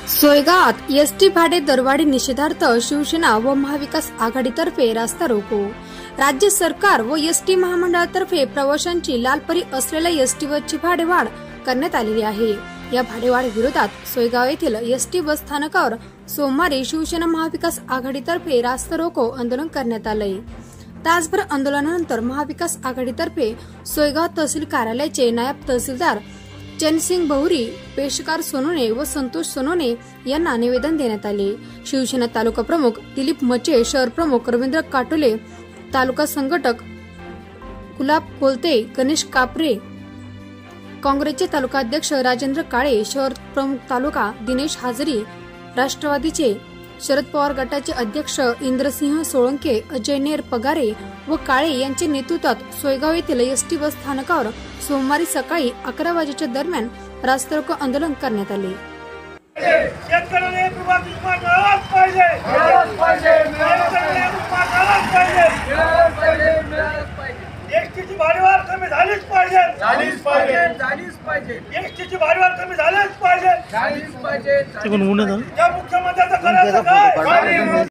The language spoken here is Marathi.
सोयगावात एसटी भाडे दरवाढी निषेधार्थ शिवसेना व महाविकास आघाडीतर्फे रास्ता रोको। राज्य सरकार व एसटी महामंडळातर्फे प्रवाशांची लालपरी असलेल्या एसटी बसची भाडेवाढ करण्यात आलेली आहे। या भाडेवाढ विरोधात सोयगाव येथील एसटी बस स्थानकावर सोमवारी शिवसेना महाविकास आघाडीतर्फे रास्ता रोको आंदोलन करण्यात आले। तासभर आंदोलनानंतर महाविकास आघाडीतर्फे सोयगाव तहसील कार्यालयाचे नायब तहसीलदार चैनसिंग बहुरी, पेशकार सोनोने व संतोष सोनोने यांना निवेदन देण्यात आले। शिवसेना तालुका प्रमुख दिलीप मचे, शहर प्रमुख रवींद्र काटोले, तालुका संघटक गुलाब कोलते, गणेश कापरे, काँग्रेसचे तालुका अध्यक्ष राजेंद्र काळे, शहर प्रमुख तालुका दिनेश हाजरी, राष्ट्रवादीचे शरद पवार गटाचे अध्यक्ष इंद्रसिंह सोळंके, अजय नेर पगारे व काळे यांच्या नेतृत्वात सोयगाव येथील एसटी बस स्थानकावर सोमवारी सकाळी 11 वाजेच्या दरम्यान रास्ता रोको आंदोलन करण्यात आले। एसटीची भाडेवाढ कमी झालीच पाहिजे, झालीच पाहिजे, झालीच पाहिजे। एसटीची भाडेवाढ कमी झालीच पाहिजे, झालीच पाहिजे। त्या मुख्यमंत्र्यांचं करायचं काय?